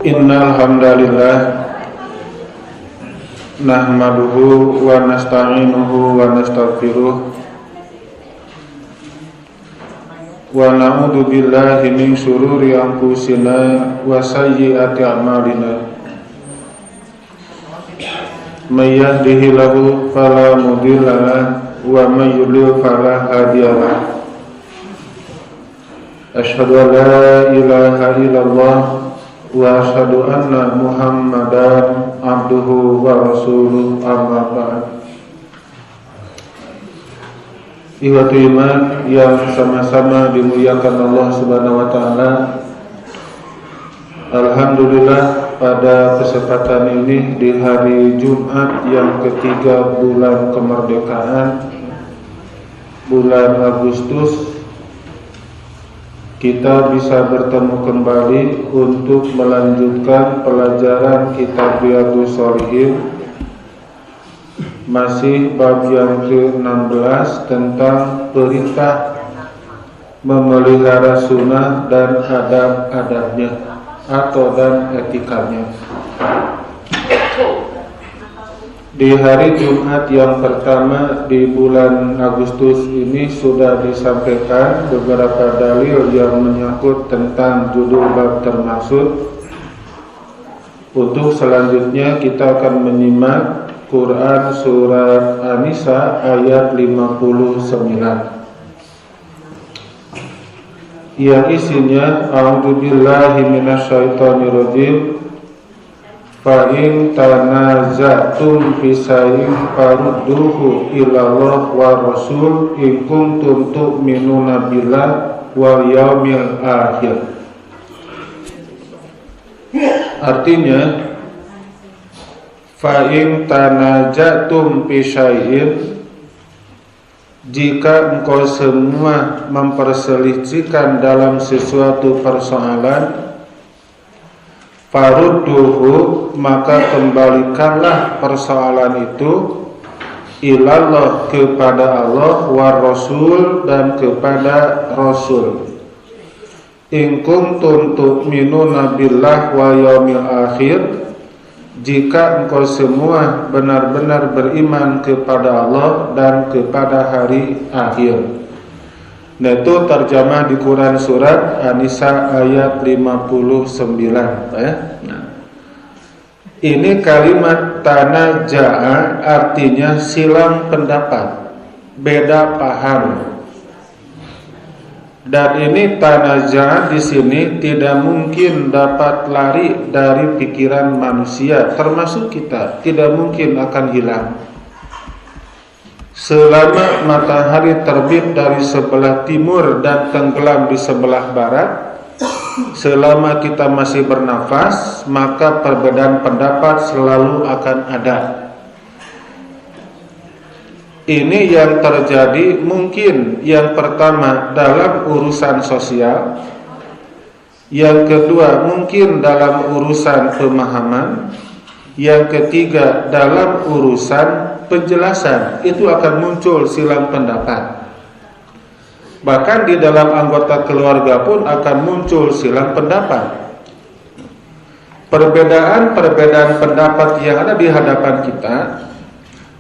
Innal hamdalillah nahmaduhu wa nasta'inuhu wa nastaghfiruh wa na'udzu billahi min shururi anfusina wa sayyiati a'malina. May yahdihillahu fala mudilla lahu wa may yudlil fala hadiya lahu. Asyhadu an la ilaha illallah wa asyhadu anna Muhammadan abduhu wa rasuluh, amma ba'd. Ikhwatu iman yang sama-sama dimuliakan Allah Subhanahu wa taala. Alhamdulillah, pada kesempatan ini di hari Jumat yang ketiga bulan kemerdekaan, bulan Agustus, kita bisa bertemu kembali untuk melanjutkan pelajaran kitab Riyadhus Shalihin, masih bab yang ke-16 tentang perintah memelihara sunnah dan adab-adabnya dan etikanya. Di hari Jumat yang pertama di bulan Agustus ini sudah disampaikan beberapa dalil yang menyangkut tentang judul bab termaksud. Untuk selanjutnya kita akan menyimak Quran surat An-Nisa ayat 59 yang isinya a'udzubillahi minasyaitonirrajim. Fa'in tanaza'tum fi syai'in farudduhu ilallah wa rasul in kuntum tu'minuna billahi wal yaumil akhir. Artinya, fa'in tanaza'tum fi syai'in, jika engkau semua memperselisihkan dalam sesuatu persoalan, farudduhu, maka kembalikanlah persoalan itu ilallah, kepada Allah, war rasul, dan kepada rasul. In kuntum tu'minuna billah wa yaumil akhir, jika engkau semua benar-benar beriman kepada Allah dan kepada hari akhir. Nah, itu terjemah di Quran surat An-Nisa ayat 59 ya. Nah, ini kalimat tanaja'a artinya silang pendapat, beda paham. Dan ini tanaja'a di sini tidak mungkin dapat lari dari pikiran manusia, termasuk kita, tidak mungkin akan hilang. Selama matahari terbit dari sebelah timur dan tenggelam di sebelah barat, selama kita masih bernafas, maka perbedaan pendapat selalu akan ada. Ini yang terjadi mungkin yang pertama dalam urusan sosial, yang kedua mungkin dalam urusan pemahaman, yang ketiga dalam urusan penjelasan. Itu akan muncul silang pendapat. Bahkan di dalam anggota keluarga pun akan muncul silang pendapat. Perbedaan pendapat yang ada di hadapan kita,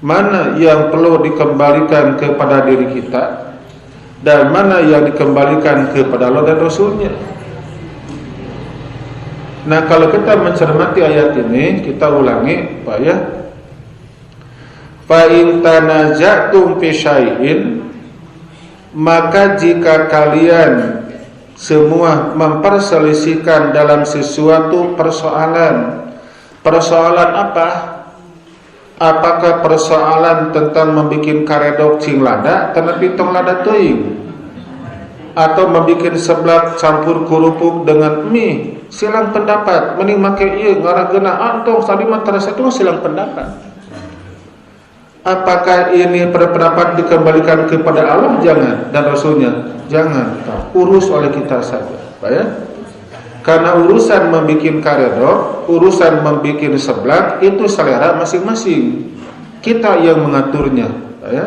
mana yang perlu dikembalikan kepada diri kita dan mana yang dikembalikan kepada Allah dan Rasulnya. Nah, kalau kita mencermati ayat ini, kita ulangi Pak ya. Fa in tanaza'tum fi syai'in, maka jika kalian semua memperselisihkan dalam sesuatu persoalan. Persoalan apa? Apakah persoalan tentang membikin karedok cing lada tanapi tong lada teuing, atau membikin seblak campur kerupuk dengan mie? Silang pendapat. Mending make ieu ngarageuna antong sadi mah terasa itu silang pendapat. Apakah ini pendapat dikembalikan kepada Allah? Jangan. Dan Rasulnya? Jangan. Urus oleh kita saja, Pak ya. Karena urusan membikin karedok, urusan membikin seblak itu selera masing-masing. Kita yang mengaturnya, Pak ya.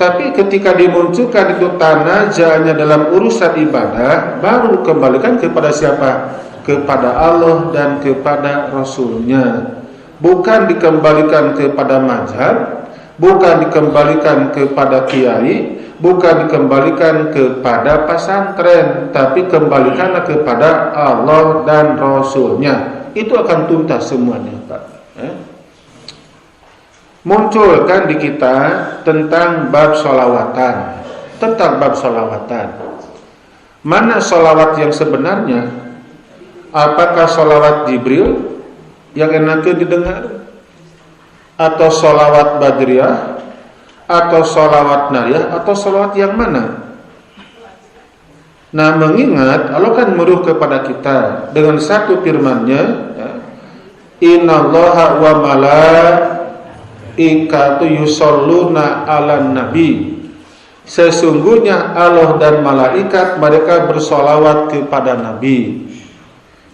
Tapi ketika dimunculkan itu tanajaannya dalam urusan ibadah, baru kembalikan kepada siapa? kepada Allah dan kepada Rasulnya, bukan dikembalikan kepada mazhab, bukan dikembalikan kepada kiai, bukan dikembalikan kepada pesantren, tapi kembalikanlah kepada Allah dan Rasulnya. Itu akan tuntas semuanya, Pak. Muncul kan di kita tentang bab sholawatan. Mana sholawat yang sebenarnya? Apakah sholawat Jibril yang enakeun didengar, atau sholawat Badriyah, atau sholawat Nariyah, atau sholawat yang mana? Nah, mengingat Allah kan menyuruh kepada kita dengan satu firman-Nya, ya, innallaha wa malaikatu yusholluna 'alan nabi. Sesungguhnya Allah dan malaikat mereka bersolawat kepada Nabi.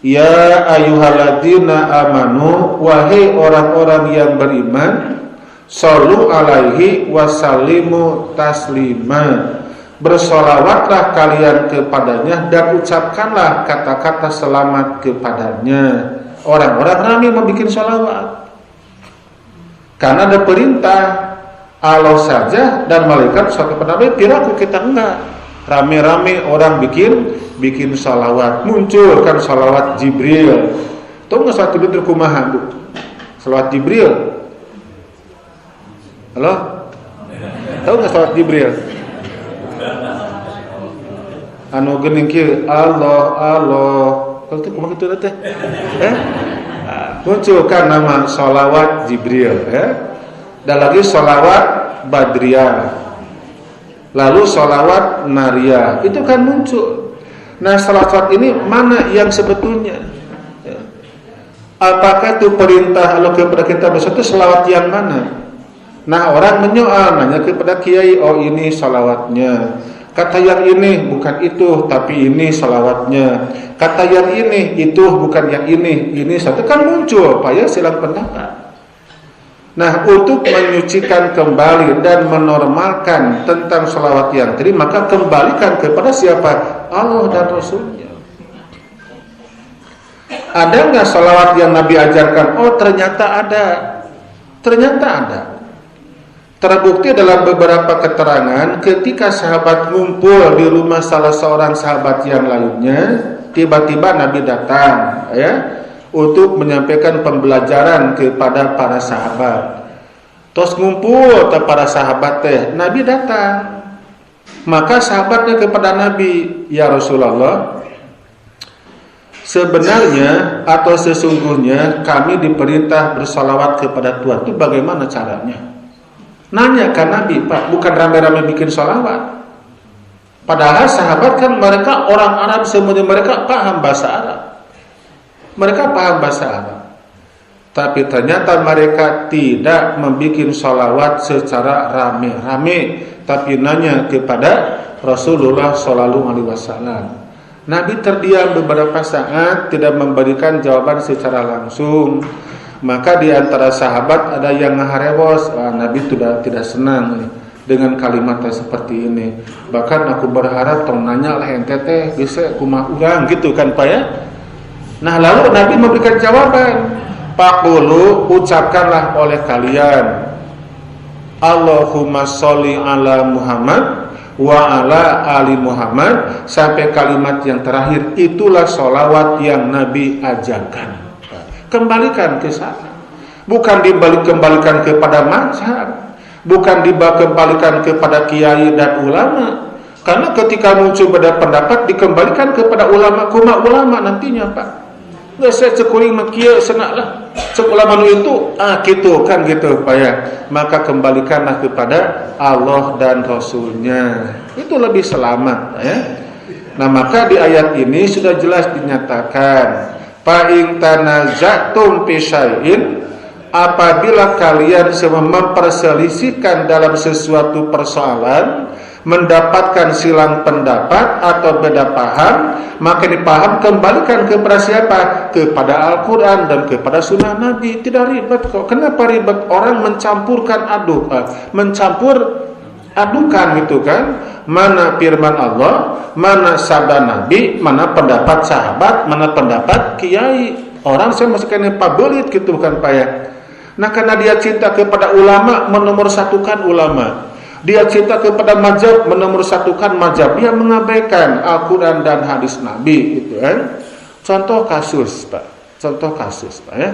Ya ayyuhalladzina amanu, wahai orang-orang yang beriman, shollu alaihi wasallimu taslima. Bersolawatlah kalian kepadanya dan ucapkanlah kata-kata selamat kepadanya. Orang-orang ramai membikin sholawat karena ada perintah Allah saja dan malaikat suatu kepada Nabi. Piraku kita enggak, rame-rame orang bikin sholawat. Muncul kan sholawat Jibril. Tahu nggak sholawat Jibril kumaha, Bu? Sholawat Jibril. Halo? Tahu nggak sholawat Jibril? Anu geuning kieu, Allah. Kalau itu kumaha kitu teh? Muncul kan nama sholawat Jibril, ya. Dan lagi sholawat Badriyah, lalu sholawat Nariyah, itu kan muncul. Nah, sholawat ini mana yang sebetulnya? Ya. Apakah itu perintah Allah kepada kita besok itu sholawat yang mana? Nah, orang menyoal, nanya kepada kiai, oh ini sholawatnya. Kata yang ini bukan itu, tapi ini sholawatnya. Kata yang ini itu bukan yang ini satu, kan muncul, Pak ya, silang pendapat. Nah, untuk menyucikan kembali dan menormalkan tentang sholawat yang tadi, maka kembalikan kepada siapa? Allah dan Rasulnya. Ada nggak sholawat yang Nabi ajarkan? Oh, ternyata ada. Terbukti dalam beberapa keterangan ketika sahabat ngumpul di rumah salah seorang sahabat yang lainnya, tiba-tiba Nabi datang, ya, untuk menyampaikan pembelajaran kepada para sahabat. Terus ngumpul para sahabat teh, Nabi datang. Maka sahabatnya kepada Nabi, ya Rasulullah, sebenarnya atau sesungguhnya kami diperintah bersolawat kepada Tuhan, itu bagaimana caranya? Nanya kan Nabi, Pak, bukan rame-rame bikin sholawat. Padahal sahabat kan mereka orang Arab, semuanya mereka paham bahasa Arab. Tapi ternyata mereka tidak membikin sholawat secara rame-rame, tapi nanya kepada Rasulullah Sallallahu Alaihi Wasallam. Nabi terdiam beberapa saat, tidak memberikan jawaban secara langsung. Maka di antara sahabat ada yang ngaharewos, Nabi sudah tidak senang dengan kalimat seperti ini. Bahkan aku berharap tong nanya lah ente teh bisa kumaha urang gitu kan, Pak ya. Nah, lalu Nabi memberikan jawaban. Faqulu, ucapkanlah oleh kalian, Allahumma sholli ala Muhammad wa ala ali Muhammad, sampai kalimat yang terakhir. Itulah sholawat yang Nabi ajarkan. Kembalikan ke sana. Bukan dikembalikan kepada mazhab, bukan dikembalikan kepada kiai dan ulama. Karena ketika muncul beda pendapat dikembalikan kepada ulama, kuma ulama nantinya, Pak. Nggak saya cekuring makia senaklah. Cek ulama itu, gitu kan gitu, Pak ya. Maka kembalikanlah kepada Allah dan Rasulnya. Itu lebih selamat, ya. Nah, maka di ayat ini sudah jelas dinyatakan, fa in tanazatum fi syai'in, apabila kalian memperselisihkan dalam sesuatu persoalan, mendapatkan silang pendapat atau beda paham, maka dipaham kembalikan kepada siapa? Kepada Al-Quran dan kepada Sunnah Nabi. Tidak ribet kok. Kenapa ribet? Orang mencampur adukan gitu kan, mana firman Allah, mana sabda Nabi, mana pendapat sahabat, mana pendapat kiai. Orang saya masih kena pabelit gitu bukan payah. Nah karena dia cinta kepada ulama, menomorsatukan ulama. Dia cinta kepada mazhab, menomorsatukan mazhab. Dia mengabaikan Al-Quran dan hadis Nabi gitu kan. Contoh kasus Pak, ya.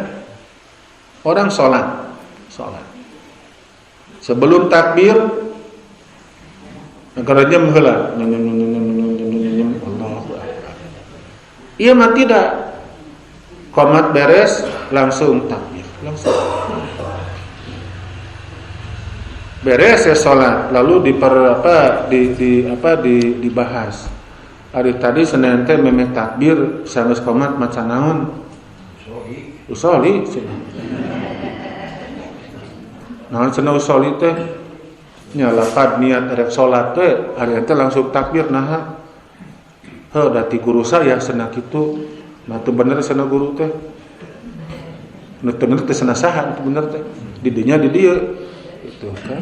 Orang sholat. Sebelum takbir, negaranya mengheula. Allahu Akbar. Iya mah tidak. Qomat beres, langsung takbir. Beres ya sholat, lalu dibahas. Hari tadi Senin teh memeh takbir, sanes qomat maca naon? Usoli. Naon cenah usoli teh? Nya lapad niat rek salat teh, hari teh langsung takbir naha. Heuh da ti guru saya cenah kitu. Nah teu bener cenah guru teh. Nu teu bener teh cenah saha teu bener teh. Di dinya di dieu. Itu kan.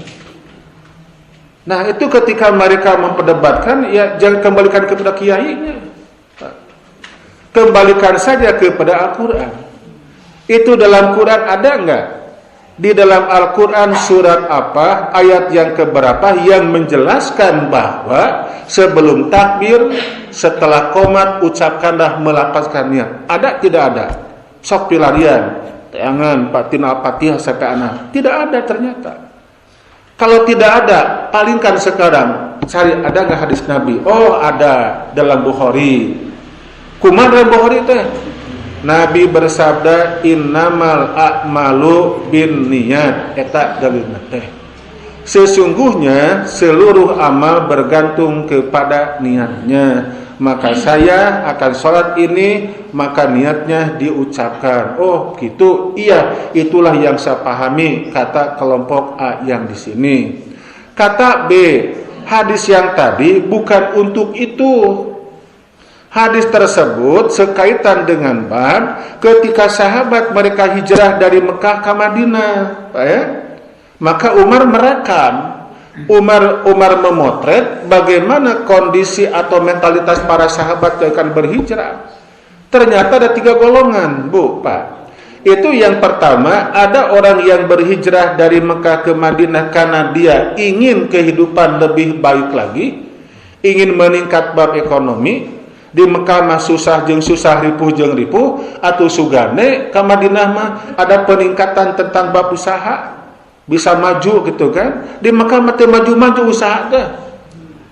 Nah, itu ketika mereka memperdebatkan, ya jangan kembalikan kepada kiainya. Kembalikan saja kepada Al-Qur'an. Itu dalam Quran ada enggak? Di dalam Al-Quran surat apa, ayat yang keberapa yang menjelaskan bahwa sebelum takbir, setelah qomat, ucapkanlah melafazkan niat. Ada tidak ada? Sok pilarian, jangan patina Al-Fatihah sampai anak. Tidak ada ternyata. Kalau tidak ada, palingkan sekarang. Cari ada enggak hadis Nabi? Oh ada dalam Bukhari. Kumaha dalam Bukhari teh? Nabi bersabda innamal a'malu binniyat eta dalilna teh. Sesungguhnya seluruh amal bergantung kepada niatnya. Maka saya akan sholat ini, maka niatnya diucapkan. Oh gitu, iya itulah yang saya pahami, kata kelompok A yang di sini. Kata B, hadis yang tadi bukan untuk itu. Hadis tersebut sekaitan dengan bab ketika sahabat mereka hijrah dari Mekah ke Madinah, ya? Maka Umar merekam, Umar memotret bagaimana kondisi atau mentalitas para sahabat yang akan berhijrah. Ternyata ada 3 golongan, Bu, Pak. Itu yang pertama, ada orang yang berhijrah dari Mekah ke Madinah karena dia ingin kehidupan lebih baik lagi, ingin meningkat bab ekonomi. Di Mekah mah susah jeung susah, ripuh jeung ripuh, atuh sugane ka Madinah mah ada peningkatan tentang bab usaha, bisa maju gitu kan. Di Mekah mah teu maju-maju usaha teh.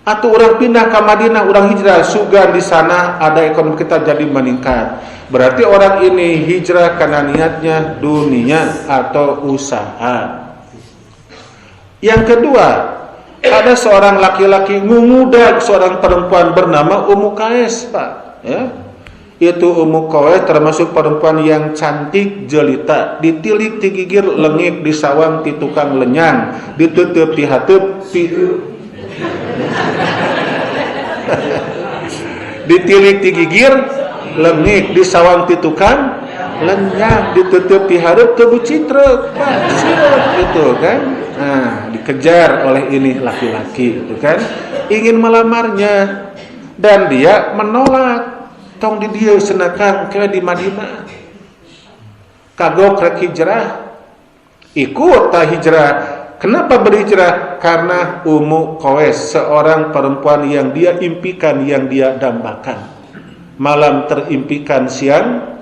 Atuh urang pindah ka Madinah, urang hijrah, sugan di sana ada ekonomi kita jadi meningkat. Berarti orang ini hijrah karena niatnya dunia atau usaha. Yang kedua, ada seorang laki-laki mengudak seorang perempuan bernama Ummu Qais, Pak. Ya. Itu Ummu Qais termasuk perempuan yang cantik jelita, ditilik ti gigir lengit, disawang ti tukang lenyang, diteuteub ti hateup ditilik ti gigir lengit, disawang ti tukang lenyang, diteuteub ti hareup teu bucitrek, Pak. Gitu kan. Nah, dikejar oleh ini laki-laki itu kan, ingin melamarnya dan dia menolak. Tong di dieu senakan ke di Madinah. Kagok rek hijrah. Ikut ta hijrah. Kenapa berhijrah? Karena Ummu Qais, seorang perempuan yang dia impikan, yang dia dambakan. Malam terimpikan, siang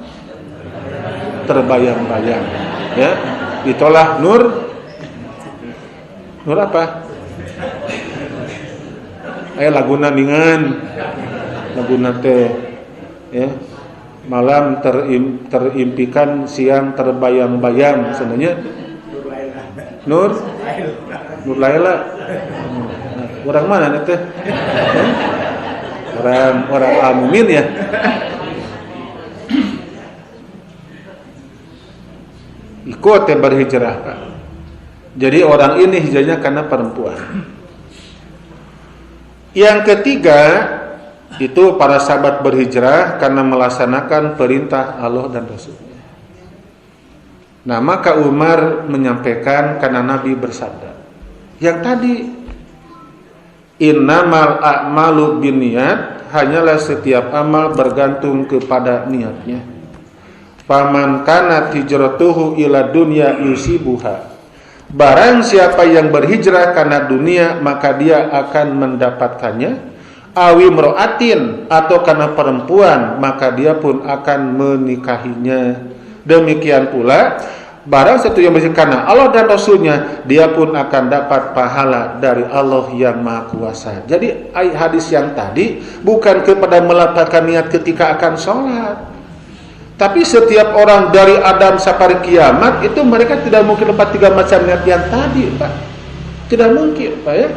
terbayang-bayang. Ya, ditolak Nur apa? Laguna ningan, laguna teh, ya. Malam terimpikan, siang terbayang-bayang. Sebenarnya Nur Laila. Orang mana teh? Orang Al-Mumin ya. Ikut ya berhijrah, Pak. Jadi orang ini hijrahnya karena perempuan. Yang ketiga, itu para sahabat berhijrah karena melaksanakan perintah Allah dan Rasulnya. Nah, maka Umar menyampaikan karena Nabi bersabda. Yang tadi, Innamal a'malu binniyat, hanyalah setiap amal bergantung kepada niatnya. Faman kanat hijratuhu ila dunya yusibuha, barang siapa yang berhijrah karena dunia maka dia akan mendapatkannya. Awi mro'atin, atau karena perempuan maka dia pun akan menikahinya. Demikian pula barang satu yang berhijrah karena Allah dan Rasulnya, dia pun akan dapat pahala dari Allah yang Maha Kuasa. Jadi hadis yang tadi bukan kepada melapangkan niat ketika akan sholat, tapi setiap orang dari Adam sampai kiamat itu mereka tidak mungkin lepas 3 macam niat yang tadi, Pak. Tidak mungkin, Pak, ya.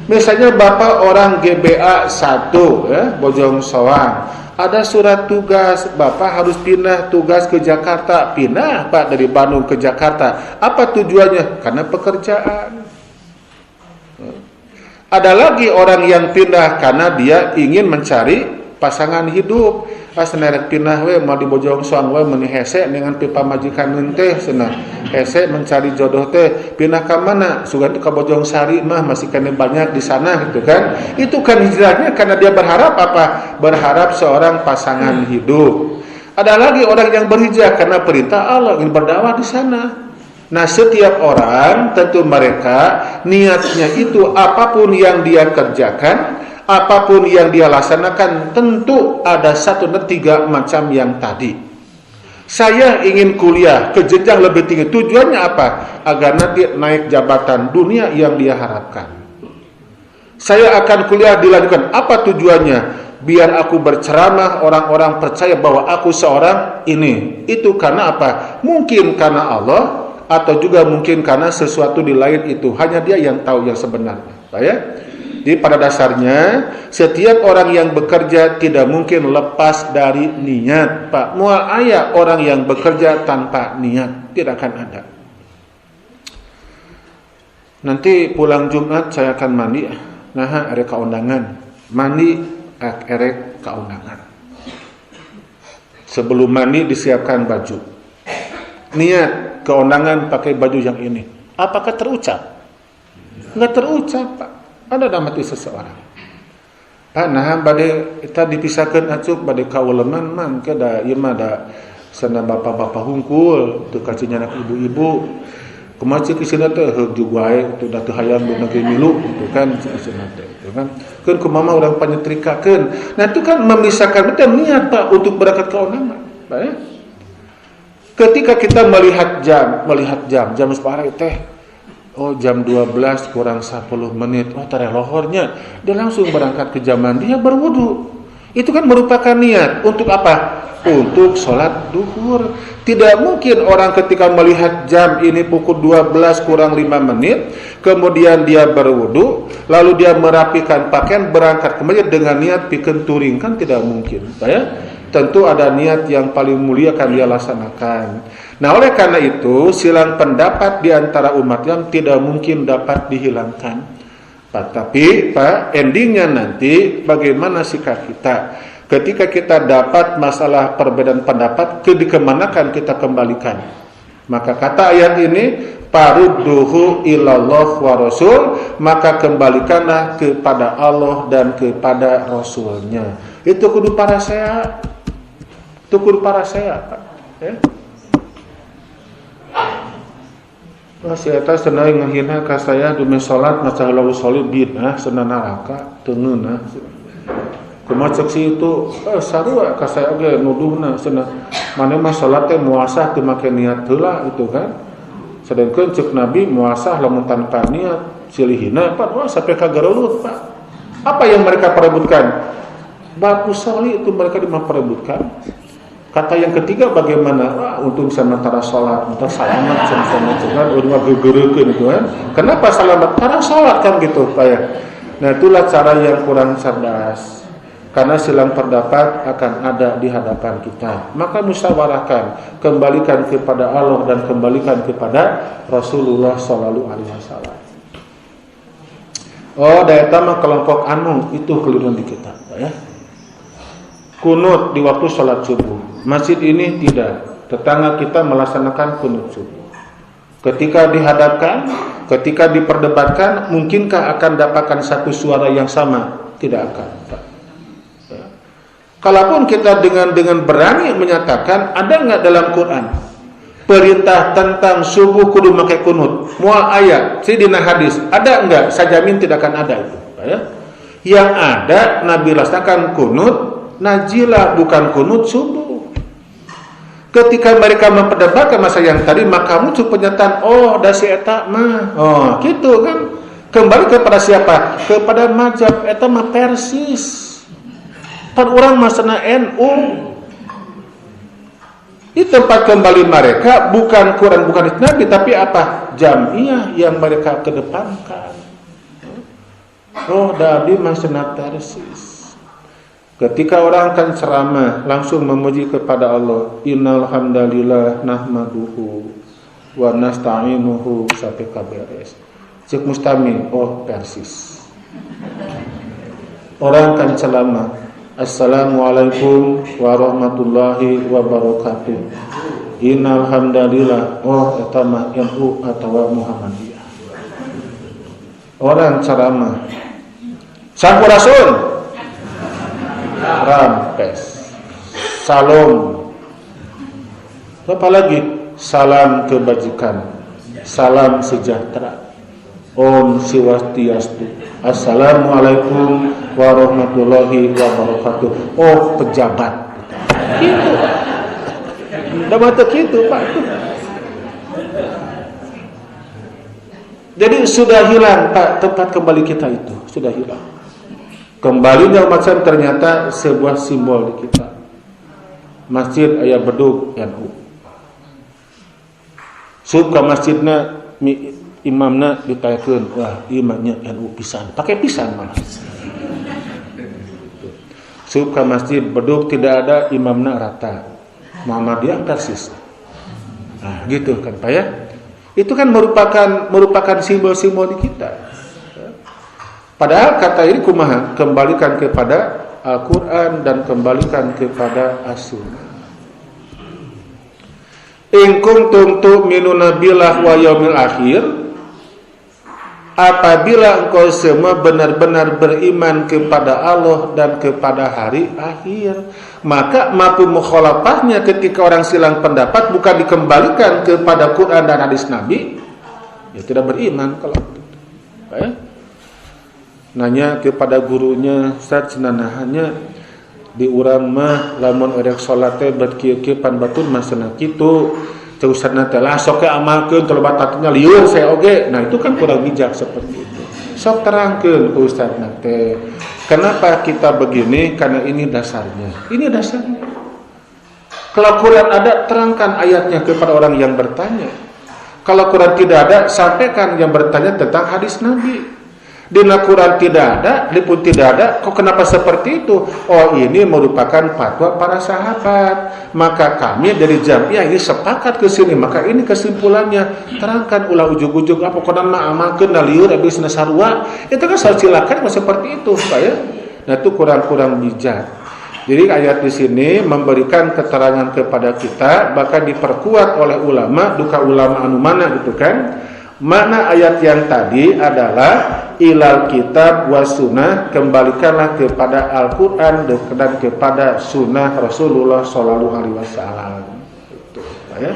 Misalnya Bapak orang GBA 1 ya, Bojong Soang, ada surat tugas, Bapak harus pindah tugas ke Jakarta. Pindah, Pak, dari Bandung ke Jakarta. Apa tujuannya? Karena pekerjaan. Ada lagi orang yang pindah karena dia ingin mencari pasangan hidup. Senerek pindah we mau di Bojong Soang we meuni hese dengan pipa majikan teh cenah. Hese mencari jodoh teh pindah ke mana? Sugan ke Bojong Sari mah masih kena banyak di sana gitu kan. Itu kan hijrahnya karena dia berharap apa? Berharap seorang pasangan hidup. Ada lagi orang yang berhijrah karena perintah Allah, ingin berdakwah di sana. Nah, setiap orang tentu mereka niatnya itu apapun yang dia kerjakan, apapun yang dia laksanakan, tentu ada 1 dan 3 macam yang tadi. Saya ingin kuliah ke jenjang lebih tinggi. Tujuannya apa? Agar nanti naik jabatan dunia yang dia harapkan. Saya akan kuliah dilanjutkan. Apa tujuannya? Biar aku berceramah, orang-orang percaya bahwa aku seorang ini. Itu karena apa? Mungkin karena Allah, atau juga mungkin karena sesuatu di lain itu. Hanya dia yang tahu yang sebenarnya. Pak, ya? Jadi pada dasarnya setiap orang yang bekerja tidak mungkin lepas dari niat, Pak. Mual aya orang yang bekerja tanpa niat, tidak akan ada. Nanti pulang Jumat saya akan mandi. Nah, erek kaundangan. Mandi erek kaundangan. Sebelum mandi disiapkan baju. Niat keundangan pakai baju yang ini. Apakah terucap? Enggak terucap, Pak. Ada dalam hati seseorang. Pak, nah bade kita dipisahkan acuk bade kauleman man ke da ieu mah da sana bapak-bapak hungkul teu kacinya anak ibu-ibu. Kumaha cik isina teh heug juga wae teu da teu hayang negeri milu gitu kan isina teh gitu kan. Keun kumaha urang panyetrikakeun. Nah itu kan memisahkan betul niat, Pak, untuk berangkat ke undangan. Pak, ya. Ketika kita melihat jam separah teh oh jam 12 kurang 10 menit. Oh tareh lohornya. Dia langsung berangkat ke jaman. Dia berwudu. Itu kan merupakan niat. Untuk apa? Untuk sholat duhur. Tidak mungkin orang ketika melihat jam ini pukul 12 kurang 5 menit. Kemudian dia berwudu. Lalu dia merapikan pakaian berangkat ke masjid dengan niat pikeun turing. Kan tidak mungkin. Ya? Tentu ada niat yang paling mulia akan dia laksanakan. Nah, oleh karena itu silang pendapat di antara umat yang tidak mungkin dapat dihilangkan. Pak, tapi Pak, endingnya nanti bagaimana sikap kita ketika kita dapat masalah perbedaan pendapat, dikemanakan kita kembalikan. Maka kata ayat ini, parudduhu ilallah wa rasul, maka kembalikanlah kepada Allah dan kepada Rasulnya. Itu kudu para saya. Itu kudu para saya, Pak. Ya. Si eta cenah ngahina ka saya demi salat maca lawu solid bid'ah cenah neraka teu ngeunah. Kumaha cek si itu sarua ka saya ge nuduhna cenah mane mah salat teh muasah teu make niat heula itu kan. Sedengkeun cek Nabi muasah lamun tanpa niat silihina Pak wah sampai ka garulut, Pak. Apa yang mereka perebutkan? Bab usolli itu mereka diperebutkan. Kata yang ketiga bagaimana? Wah, untuk sama tara salat, untuk salamat sama juga udah gegeureukeun gitu kan. Kenapa salamat? Karena salat kan gitu, Pak ya. Nah, itulah cara yang kurang cerdas. Karena silang pendapat akan ada di hadapan kita. Maka musyawarahkan, kembalikan kepada Allah dan kembalikan kepada Rasulullah sallallahu alaihi wasallam. Oh, daya tamah kelompok anu itu keliru di kita, Pak ya. Kunut di waktu sholat subuh. Masjid ini tidak. Tetangga kita melaksanakan kunut subuh. Ketika dihadapkan, ketika diperdebatkan, mungkinkah akan dapatkan satu suara yang sama? Tidak akan. Ya. Kalaupun kita dengan berani menyatakan, ada nggak dalam Quran perintah tentang subuh kudu pakai kunut? Mual ayat, dina hadis, ada nggak? Saya jamin tidak akan ada itu. Ya. Yang ada Nabi laksanakan kunut najilah, bukan kunut subuh. Ketika mereka memperdebatkan masa yang tadi, maka muncul pernyataan, oh dasi eta mah, oh gitu kan. Kembali kepada siapa? Kepada mazhab eta mah persis. Pan urang masana NU. Di tempat kembali mereka bukan Quran, bukan Nabi, tapi apa? Jamiah yang mereka kedepankan. Oh dadi masana persis. Ketika orang akan ceramah langsung memuji kepada Allah, innal hamdalillah nahmaduhu wa nasta'inuhu sampai kaberes. Cek mustami, oh persis. Orang akan ceramah, assalamualaikum warahmatullahi wabarakatuh. Innal hamdalillah, oh eta mah NU atawa Muhammadiyah. Orang ceramah, sampurasun rampes, salam, apa lagi? Salam kebajikan, salam sejahtera, Om Swastiastu, assalamualaikum warahmatullahi wabarakatuh. Oh pejabat, gitu. Udah mata gitu Pak. Jadi sudah hilang Pak tempat kembali kita itu, sudah hilang. Kembalinya umat Islam ternyata sebuah simbol di kita. Masjid aya bedug NU. Sub ka masjidna imamna ditayakeun, wah imamnya NU pisan. Pakai pisan malah. Sub ka masjid bedug tidak ada imamna rata. Muhammadiyah persis. Nah, gitu kan Pak ya. Itu kan merupakan simbol-simbol di kita. Padahal kata ini kumaha? Kembalikan kepada Al-Quran dan kembalikan kepada As-Sunnah. In kuntum tu'minuna billahi wa yaumil akhir, apabila engkau semua benar-benar beriman kepada Allah dan kepada hari akhir, maka mafhum mukhalafahnya ketika orang silang pendapat bukan dikembalikan kepada Quran dan hadis Nabi, ya tidak beriman kalau itu. Ya? Nanya kepada gurunya, Ustaz cenanahannya di urang mah lamun erek salat teh bet kieu-kieu pan batur mah cenah kitu. Teh Ustazna teh lah sok amalkeun tolobat tatnya lieur saya oge. Nah itu kan kurang bijak seperti itu. Sok terangkeun ke Ustazna teh. Kenapa kita begini? Karena ini dasarnya. Ini dasarnya. Kalau Quran ada, terangkan ayatnya kepada orang yang bertanya. Kalau Quran tidak ada, sampaikan yang bertanya tentang hadis Nabi. Di Quran tidak ada, lipun tidak ada, kok kenapa seperti itu? Oh ini merupakan fatwa para sahabat. Maka kami dari Jamiah ini sepakat ke sini. Maka ini kesimpulannya. Terangkan ulah ujug-ujug apa kodan mah amalkeun lieur abis nasarua. Itu kan silakan seperti itu, Pak ya. Nah itu kurang bijak. Jadi ayat di sini memberikan keterangan kepada kita, bahkan diperkuat oleh ulama, duka ulama anu mana gitu kan. Makna ayat yang tadi adalah ilal kitab was sunnah, kembalikanlah kepada Al-Quran dan kepada sunnah Rasulullah Sallallahu Alaihi Wasallam. Itu, ya.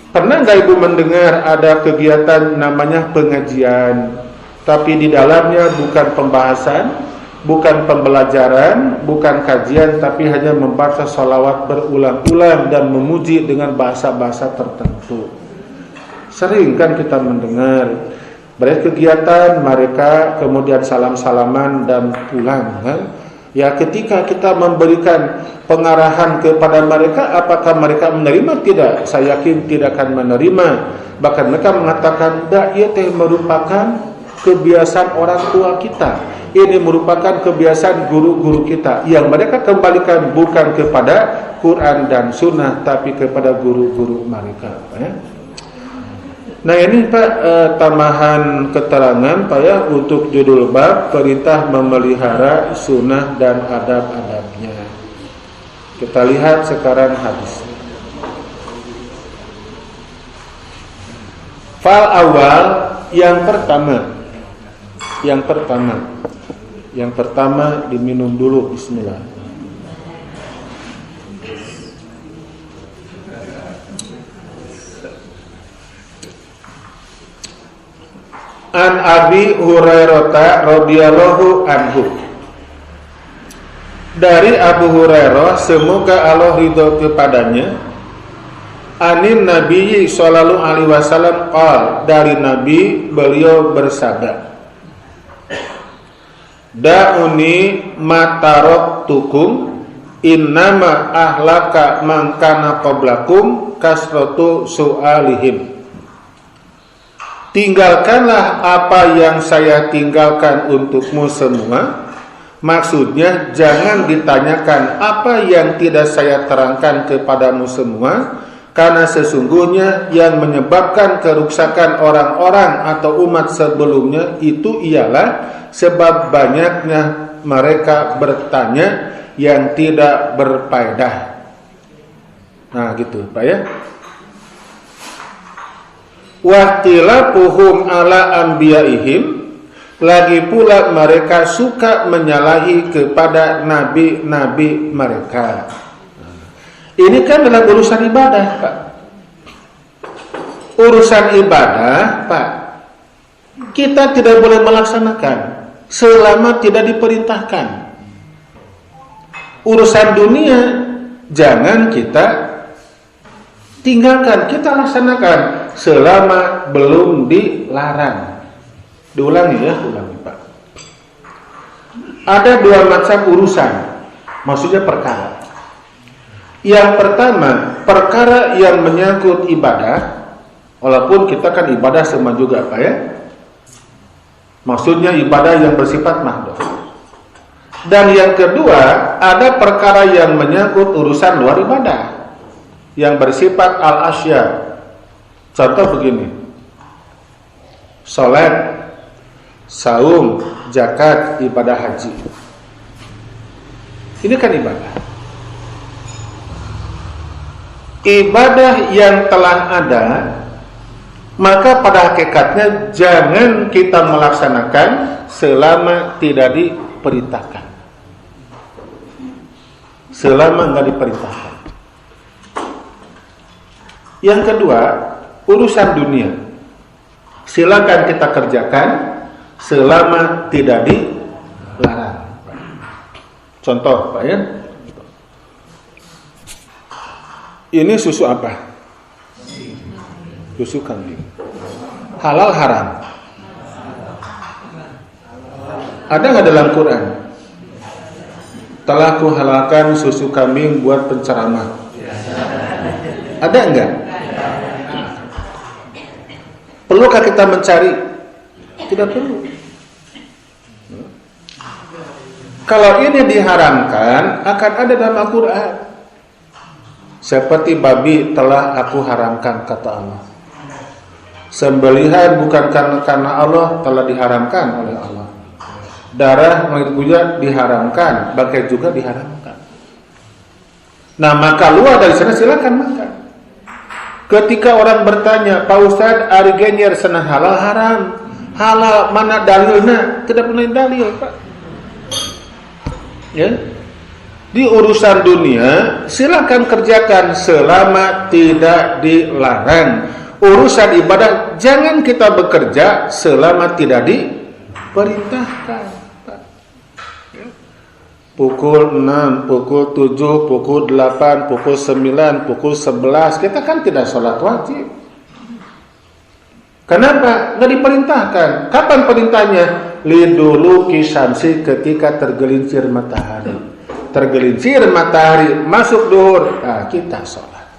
Pernah nggak ibu mendengar ada kegiatan namanya pengajian, tapi di dalamnya bukan pembahasan, bukan pembelajaran, bukan kajian, tapi hanya membaca sholawat berulang-ulang dan memuji dengan bahasa-bahasa tertentu. Sering kan kita mendengar berarti kegiatan mereka kemudian salam-salaman dan pulang kan? Ya ketika kita memberikan pengarahan kepada mereka, apakah mereka menerima? Tidak, saya yakin tidak akan menerima. Bahkan mereka mengatakan, "Ieu teh merupakan kebiasaan orang tua kita. Ini merupakan kebiasaan guru-guru kita." Yang mereka kembalikan bukan kepada Quran dan Sunnah, tapi kepada guru-guru mereka. Ya. Nah ini Pak tambahan keterangan Pak ya untuk judul bab perintah memelihara sunnah dan adab-adabnya. Kita lihat sekarang hadis. Fal awal yang pertama diminum dulu, bismillah. An Abi Hurairah radhiyallahu anhu. Dari Abu Hurairah, semoga Allah ridho kepadanya, anin Nabi sallallahu alaihi wasallam qala, dari Nabi beliau bersabda, da'uni mataraktukum innama ahlaka man kana qablakum kasratu su'alihim. Tinggalkanlah apa yang saya tinggalkan untukmu semua. Maksudnya jangan ditanyakan apa yang tidak saya terangkan kepadamu semua, karena sesungguhnya yang menyebabkan kerusakan orang-orang atau umat sebelumnya itu ialah sebab banyaknya mereka bertanya yang tidak berfaedah. Nah gitu Pak ya. Wahtilafuhum ala anbiyaihim, lagi pula mereka suka menyalahi kepada nabi-nabi mereka. Ini kan dalam urusan ibadah, Pak. Urusan ibadah, Pak, kita tidak boleh melaksanakan selama tidak diperintahkan. Urusan dunia jangan kita tinggalkan, kita laksanakan selama belum dilarang. Diulangi ya, ulangi Pak. Ada dua macam urusan, maksudnya perkara. Yang pertama, perkara yang menyangkut ibadah, walaupun kita kan ibadah semua juga Pak ya. Maksudnya ibadah yang bersifat mahdoh. Dan yang kedua, ada perkara yang menyangkut urusan luar ibadah, yang bersifat al-asya. Contoh begini, salat, saum, zakat, ibadah haji. Ini kan ibadah. Ibadah yang telah ada, maka pada hakikatnya jangan kita melaksanakan selama tidak diperintahkan. Selama nggak diperintahkan. Yang kedua, urusan dunia. Silakan kita kerjakan selama tidak dilarang. Contoh Pak ya, ini susu apa? Susu kambing. Halal haram? Ada nggak dalam Quran? Telah kuhalalkan susu kambing buat penceramah. Ada enggak? Perlukah kita mencari? Tidak perlu. Kalau ini diharamkan, akan ada dalam Al-Quran. Seperti babi telah aku haramkan, kata Allah. Sembelihan bukan karena Allah, telah diharamkan oleh Allah. Darah juga diharamkan, bangkai juga diharamkan. Nah maka luar dari sana silakan makan. Ketika orang bertanya, Pak Ustadz, ari genyer sana halal haram? Halal mana dalilnya? Tidak pernah dalil, Pak. Ya. Di urusan dunia silakan kerjakan selama tidak dilarang. Urusan ibadah jangan kita bekerja selama tidak diperintahkan. Ya. Pukul 6, pukul 7, pukul 8, pukul 9, pukul 11 kita kan tidak sholat wajib. Kenapa? Nggak diperintahkan. Kapan perintahnya? Lidulu kisamsi, ketika tergelincir matahari. Tergelincir matahari, masuk duhur, nah, kita sholat.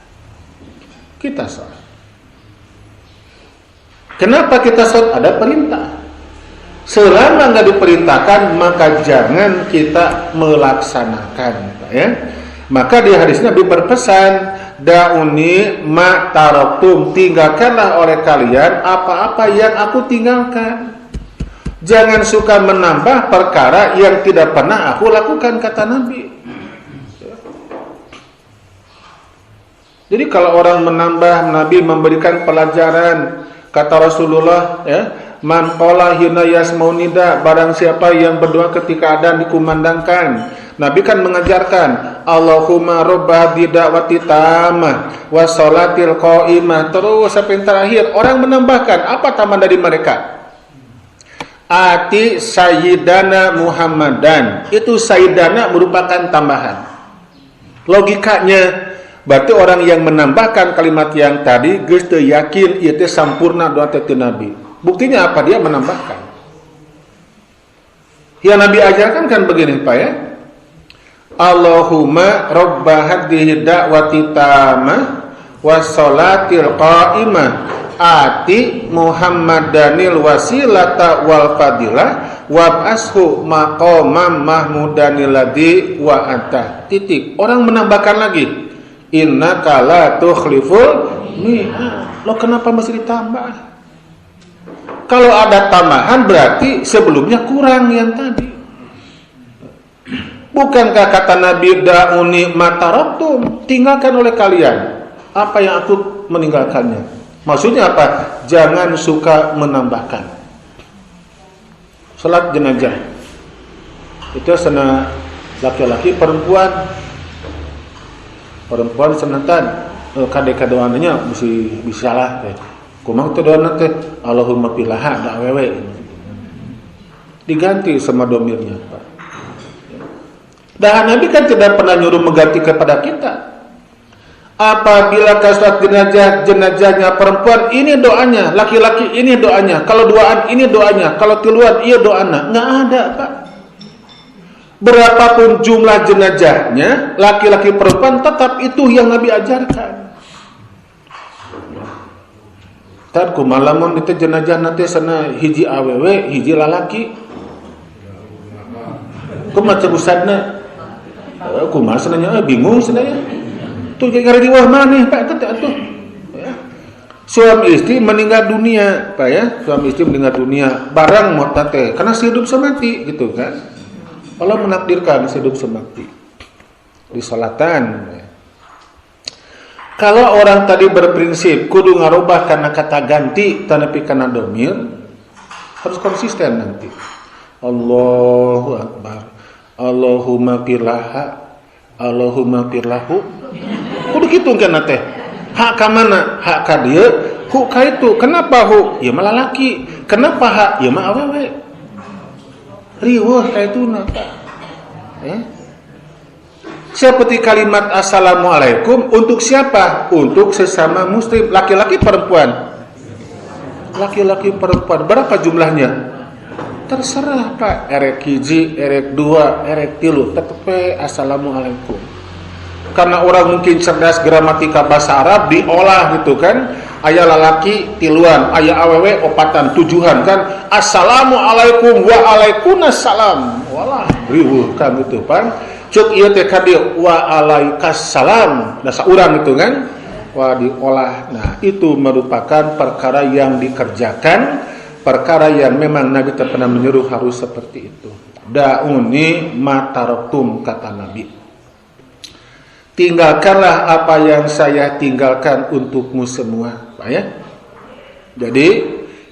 Kita sholat. Kenapa kita sholat? Ada perintah. Selama nggak diperintahkan, maka jangan kita melaksanakan, ya. Maka di hadis Nabi berpesan, da'uni ma taraktum, tinggalkanlah oleh kalian apa-apa yang aku tinggalkan. Jangan suka menambah perkara yang tidak pernah aku lakukan, kata Nabi. Jadi kalau orang menambah, Nabi memberikan pelajaran, Kata Rasulullah, ya, man qala hina yasmaunida, barang siapa yang berdoa ketika adzan dikumandangkan. Nabi kan mengajarkan Allahumma rabb da'wati tammah wa sholatil qaimah, terus sampai yang terakhir. Orang menambahkan apa tambahan dari mereka? Ati sayyidana Muhammadan. Itu sayyidana merupakan tambahan. Logikanya berarti orang yang menambahkan kalimat yang tadi geus teu yakin ieu teh sampurna doa teh Nabi. Buktinya apa? Dia menambahkan. Yang Nabi ajarkan kan begini, Pak, ya. Allahumma rabba hadhihi da'wati tammah was sholatil qa'imah ati Muhammadanil wasilata wal fadilah wab'ashu maqamam mahmudanil ladzi wa'ata. Titik. Orang menambahkan lagi, innaka la tukhliful mi'ad. Loh, kenapa mesti ditambah? Kalau ada tambahan berarti sebelumnya kurang yang tadi. Bukankah kata Nabi da'uni mataraktum, tinggalkan oleh kalian apa yang aku meninggalkannya. Maksudnya apa? Jangan suka menambahkan. Salat jenazah itu sana laki-laki perempuan senatan kadek doanya bisa lah teh. Kumaha teh doana teh Allahumma pilaha da awewe. Diganti sama domirnya, Pak. Dan Nabi kan tidak pernah nyuruh mengganti kepada kita. Apabila sholat jenazahnya perempuan, ini doanya, laki-laki ini doanya, kalau duaan ini doanya, kalau tiluan iya doana. Nggak ada, Pak. Berapapun jumlah jenazahnya, laki-laki perempuan tetap itu yang Nabi ajarkan. Tad kumalamun itu jenazah nanti sana hiji awewe, hiji lalaki. Kumaha usadna? Kumaha sananya bingung sananya. Tuh gara di wah maneh Pak tuh. Ya. Suami istri meninggal dunia, Pak, ya. Suami istri meninggal dunia, barang maut teh karena hidup semati gitu kan. Allah menakdirkan hidup semati. Di salatan. Ya. Kalau orang tadi berprinsip kudu ngarubah karena kata ganti tanapi kana domir, harus konsisten nanti. Allahu Akbar. Allahumma firlaha, Allahumma firlahu. Kudu kitu kan teh. Hak ka mana? Hak ka dieu, hu ka itu. Kenapa hu? Ya mah lalaki. Kenapa hak? Ya mah awewe. Riweuh ka ituna, Pak. Seperti kalimat assalamualaikum untuk siapa? Untuk sesama muslim, laki-laki perempuan. Laki-laki perempuan. Berapa jumlahnya? Terserah, Pak. Erek hiji, erek dua, erek tilu, tetep assalamualaikum. Karena orang mungkin cerdas gramatika bahasa Arab diolah gitu kan. Aya lalaki tiluan, aya awewe opatan tujuhan kan. Assalamualaikum wa alaikumussalam. Walah, riweuh kan gitu, Pak. Cuk ieu teh ka dieu wa alaikassalam. Da saurang itu kan. Wah diolah. Nah, itu merupakan perkara yang dikerjakan. Perkara yang memang Nabi tak pernah menyuruh harus seperti itu. Da'uni mataraktum, kata Nabi. Tinggalkanlah apa yang saya tinggalkan untukmu semua, Pak, ya. Jadi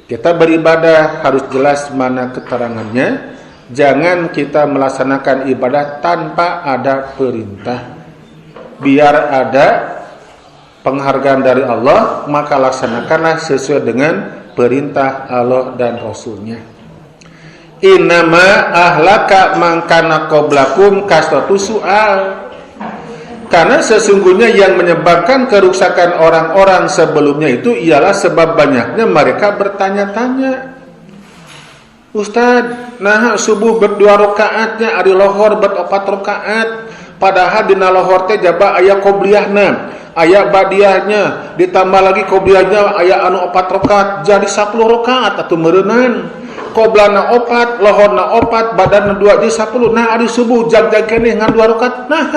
kita beribadah harus jelas mana keterangannya. Jangan kita melaksanakan ibadah tanpa ada perintah. Biar ada penghargaan dari Allah, maka laksanakanlah sesuai dengan perintah Allah dan Rasulnya. Innama ahlaka man kana qablakum kasratu su'al. Karena sesungguhnya yang menyebabkan kerusakan orang-orang sebelumnya itu ialah sebab banyaknya mereka bertanya-tanya. Ustaz, nah subuh berdua rakaatnya, ari lohor berempat rakaat, padahal dina lohor teh jaba aya qobliyahna, aya badiahnya, ditambah lagi qobliyahnya aya anu 4 rakaat, jadi 10 rakaat atuh meureunnan. Qoblana 4, lohorna 4, badanna 2 jadi 10. Nah ari subuh jag-jag keneh ngan 2 rakaat. Nah.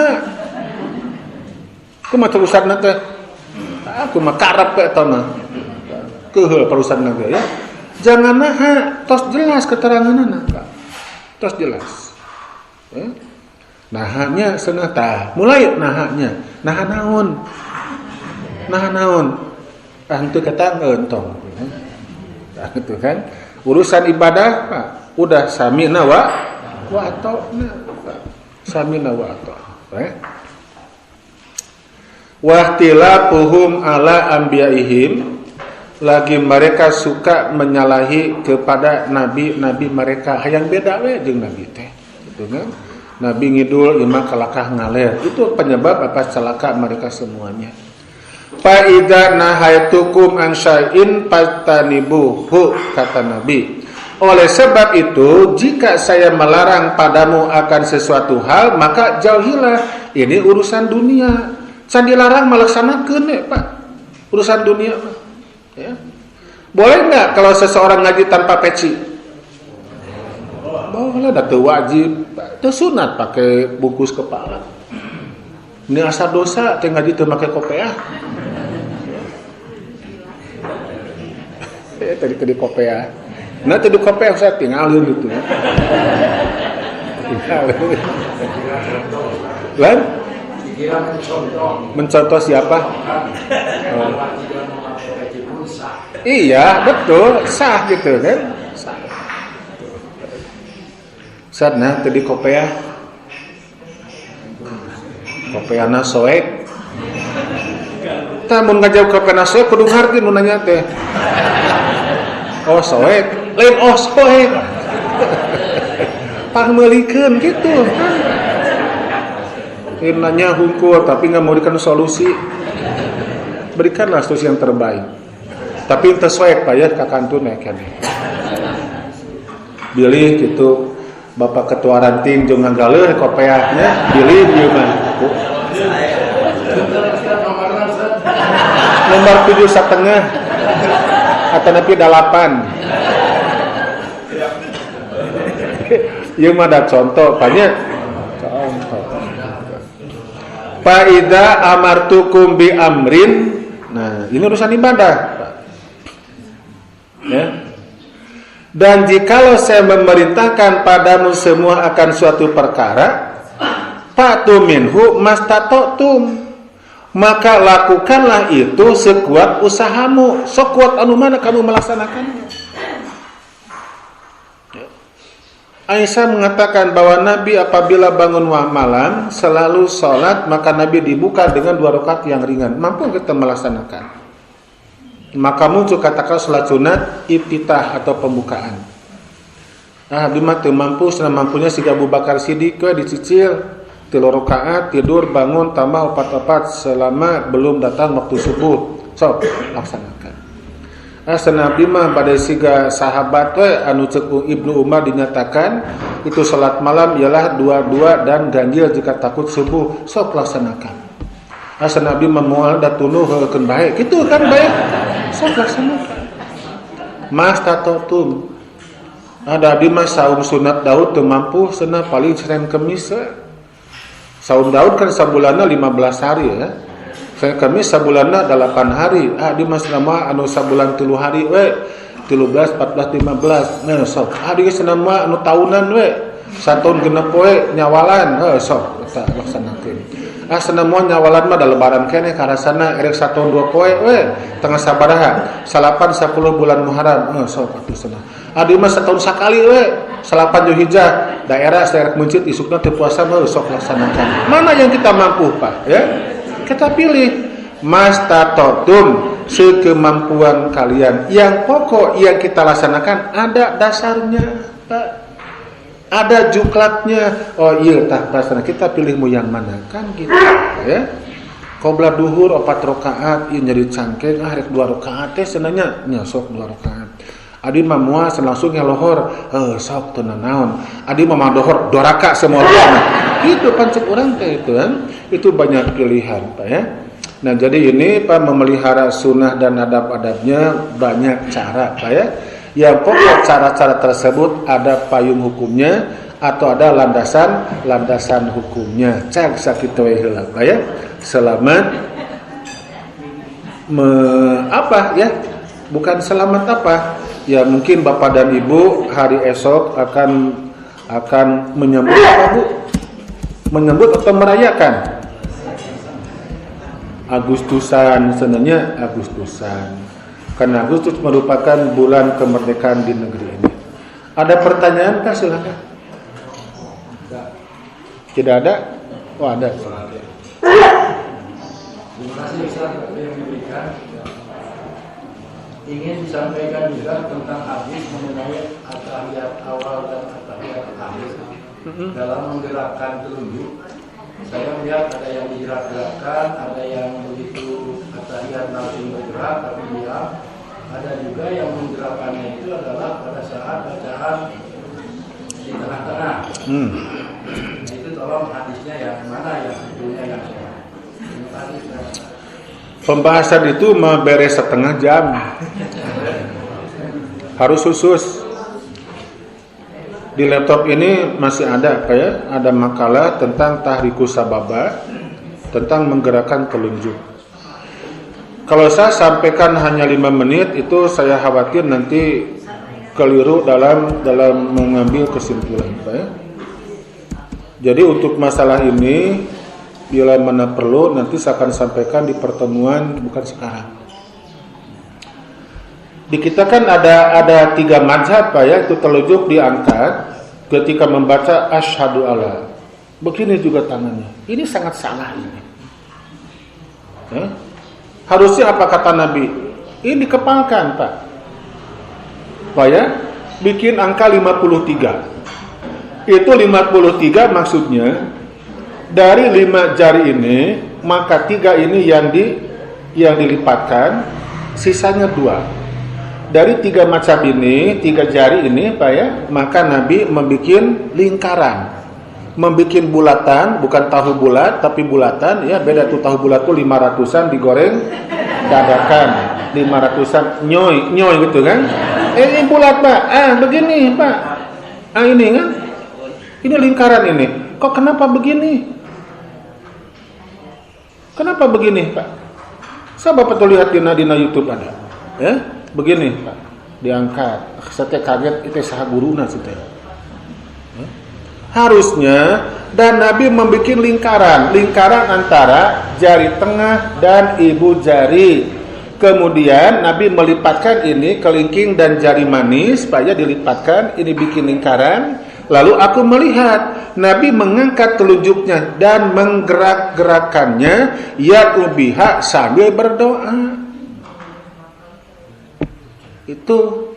Kumaha terusanna teh? Aku mah karep eta mah. Keuheul perusanna ge ya. Jangan naha, tos jelas keteranganna, Pak. Tos jelas. Ya. Nahanya cenah tah. Mulai nahanya. Naha naon? Ah henteu kata entong. Nah, gitu kan. Urusan ibadah Pak, udah samina wa ata'na. Samina wa ata'na. Wahtilafuhum ala anbiya'ihim, lagi mereka suka menyalahi kepada nabi-nabi mereka. Hayang beda we jeung nabi teh. Gitu kan. Nabi ngidul imah kalakah ngaler. Itu penyebab apa celaka mereka semuanya. Fa idza nahaitukum an syai'in fatanibuhu, kata Nabi. Oleh sebab itu, jika saya melarang padamu akan sesuatu hal, maka jauhilah. Ini urusan dunia. Can dilarang melaksanakeun ya, Pak. Urusan dunia, Pak. Ya. Boleh enggak kalau seseorang ngaji tanpa peci? Boleh, itu wajib. Itu sunat pakai bungkus kepala. Ini asal dosa, teh ngaji teu make kopiah. Tadi kopiah. Nah, tadi kopiah saya tinggalin gitu. Tinggalin. Lan? Mencontoh siapa? Oh. Iya, betul, sah gitu kan? Sah. Sadna tadi kopiah. Kopiahna soek. Tamun ngajauh kopiahna soek kudu ngarti nu nanya teh. Oh soek, lain oh soek. Pameulikeun gitu. Nanya hungkul tapi nggak mau berikan solusi. Berikanlah solusi yang terbaik. Tapi teu soek Pak ya kakantun ya kan. Bilih gitu. Bapak ketua ranting jeung ngagaleun kopiahnya, bilih ieu mah. Nomor 7,5 atau nepi 8. Ieu mah ada contoh banyak. Fa idza amartukum bi amrin. Nah, ini urusan ibadah, Pak. Ya. Dan jikalau saya memerintahkan padamu semua akan suatu perkara, fatu minhu mastata'tum, maka lakukanlah itu sekuat usahamu. Sekuat anu mana kamu melaksanakannya. Aisyah mengatakan bahwa Nabi apabila bangun malam selalu sholat, maka Nabi dibuka dengan 2 rakaat yang ringan. Mampu kita melaksanakan. Maka muncul katakan sholat sunat iftitah atau pembukaan. Nah, bima teu mampu, senang mampunya si Abu Bakar Siddiq dicicil 3 rakaat, tidur bangun tambah 4 selama belum datang waktu subuh. Sok laksanakan. Nabi mah pada siga sahabat anu ceuk Ibnu Umar dinyatakan itu salat malam ialah 2 dan ganjil jika takut subuh. Sok laksanakan. Nabi mah moal da tuluh heukeun bae. Kitu kan bae. Sok laksanakan. Mastata'tum. Ada di mah saum sunat Daud teu mampu cenah paling Senin Kemis. Saum Daud kan sabulanna 15 hari ya. Saya Kamis sabulanna 8 hari. Di mas nama anu sabulan 3 hari we. 13, 14, 15. Nah, sok. Di nama anu tahunan we. 1 tahun genep we nyawalan. Sok kita laksanakeun. Senama nyawalan mah da lebaran keneh karasana erek 1 tahun 2 poe we. Tengah sabaraha? 8 10 bulan Muharram. Sok atuh cenah. Di mas setahun sakali we. 8 Zulhijjah daerah saya mencit isukna teu puasa mah sok laksanakan. Mana yang kita mampu, Pak, ya? Kita pilih mastata'tum, sekemampuan kalian. Yang pokok yang kita laksanakan ada dasarnya, Pak. Ada juklatnya. Oh iya tah pasana kita pilih mu yang mana kan gitu ya. Qobla duhur 4 rakaat ieu nyari cangkeng rek 2 rakaat teh seunanya nya sok 2 rakaat. Adi mah moal langsung ngelohor sok teu naon. Adi mah dohor 2 rakaat semua itu pancet orang teh itu kan. Itu banyak pilihan, Pak ya. Nah, jadi ini Pak memelihara sunnah dan adab-adabnya banyak cara, Pak ya. Yang pokok cara-cara tersebut ada payung hukumnya atau ada landasan hukumnya. Cak sakitu we heula, Pak ya. Selamat apa ya? Bukan selamat apa? Ya mungkin Bapak dan Ibu hari esok akan menyambut apa, Bu? Menyambut atau merayakan Agustusan, sebenarnya Agustusan. Karena Agustus merupakan bulan kemerdekaan di negeri ini. Ada pertanyaan kah? Silakan. Tidak ada? Oh ada. Terima kasih Ustaz yang diberikan. Ingin disampaikan juga tentang hadis mengenai at-tahiyat awal dan at-tahiyat akhir dalam menggerakkan telunjuk. Saya melihat ada yang digerak-gerakkan, ada yang begitu at-tahiyat langsung bergerak tapi diam. Ada juga yang menggerakkannya itu adalah pada saat bacaan di tengah-tengah. Itu tolong hadisnya yang mana yang sebetulnya yang saya. Terima kasih Ustaz. Pembahasan itu beres setengah jam. Harus khusus. Di laptop ini masih ada ada makalah tentang tahrikus sababa, tentang menggerakkan telunjuk. Kalau saya sampaikan hanya 5 menit itu saya khawatir nanti keliru dalam mengambil kesimpulan, Jadi untuk masalah ini bila mana perlu nanti saya akan sampaikan di pertemuan, bukan sekarang. Di kita kan ada 3 mazhab itu telunjuk diangkat ketika membaca asyhadu alla. Begini juga tangannya. Ini sangat salah ini. Harusnya apa kata Nabi? Ini dikepalkan, Pak. Bikin angka 53. Itu 53 maksudnya dari 5 jari ini, maka 3 ini yang dilipatkan, sisanya 2. Dari 3 macam ini, 3 jari ini, maka Nabi membuat lingkaran, membuat bulatan, bukan tahu bulat, tapi bulatan. Beda tuh tahu bulat tuh 500-an digoreng dadakan, 500-an nyoy gitu kan? Ini bulat Pak, begini Pak, ini kan? Ini lingkaran ini. Kok kenapa begini? Kenapa begini, Pak? Saya Bapak tuh lihat di YouTube ada. Begini, Pak. Diangkat. Saya kaget itu saha guruna situ. Harusnya dan Nabi membuat lingkaran antara jari tengah dan ibu jari. Kemudian Nabi melipatkan ini kelingking dan jari manis, dilipatkan, ini bikin lingkaran. Lalu aku melihat Nabi mengangkat telunjuknya dan menggerak-gerakannya ya'ubiha sambil berdoa. Itu.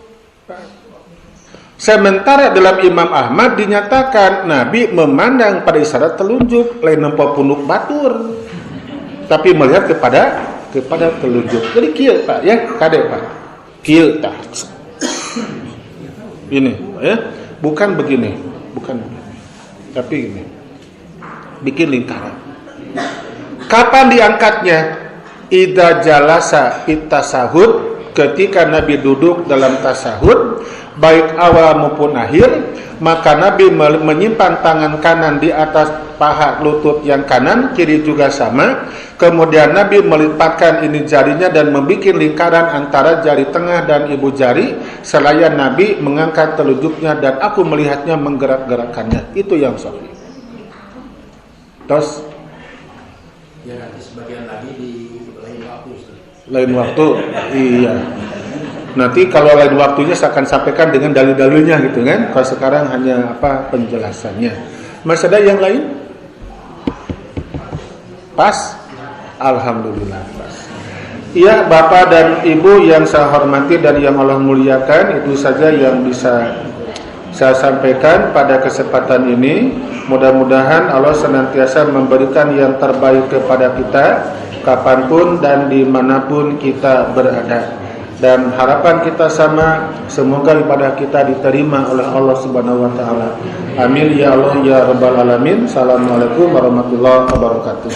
Sementara dalam Imam Ahmad dinyatakan Nabi memandang pada isyarat telunjuk, lain nempo punuk batur, tapi melihat kepada telunjuk. Jadi kieu Pak kade Pak. Kieu tah. Ini bukan begini, tapi ini bikin lingkaran. Kapan diangkatnya? Idza jalasa fit tasahud, ketika Nabi duduk dalam tasahud, baik awal maupun akhir, maka Nabi menyimpan tangan kanan di atas paha lutut yang kanan, kiri juga sama. Kemudian Nabi melipatkan ini jarinya dan membuat lingkaran antara jari tengah dan ibu jari. Seraya Nabi mengangkat telunjuknya dan aku melihatnya menggerak-gerakannya. Itu yang sahih. Terus? Ya nanti sebagian lagi di lain waktu. Lain waktu? Iya. Nanti kalau lain waktunya saya akan sampaikan dengan dalil-dalilnya gitu kan. Kalau sekarang hanya penjelasannya. Masih ada yang lain? Pas? Alhamdulillah pas. Iya, Bapak dan Ibu yang saya hormati dan yang Allah muliakan, itu saja yang bisa saya sampaikan pada kesempatan ini. Mudah-mudahan Allah senantiasa memberikan yang terbaik kepada kita kapanpun dan dimanapun kita berada. Dan harapan kita sama, semoga ibadah kita diterima oleh Allah Subhanahu wa taala. Amin ya Allah ya rabbal alamin. Assalamualaikum warahmatullahi wabarakatuh.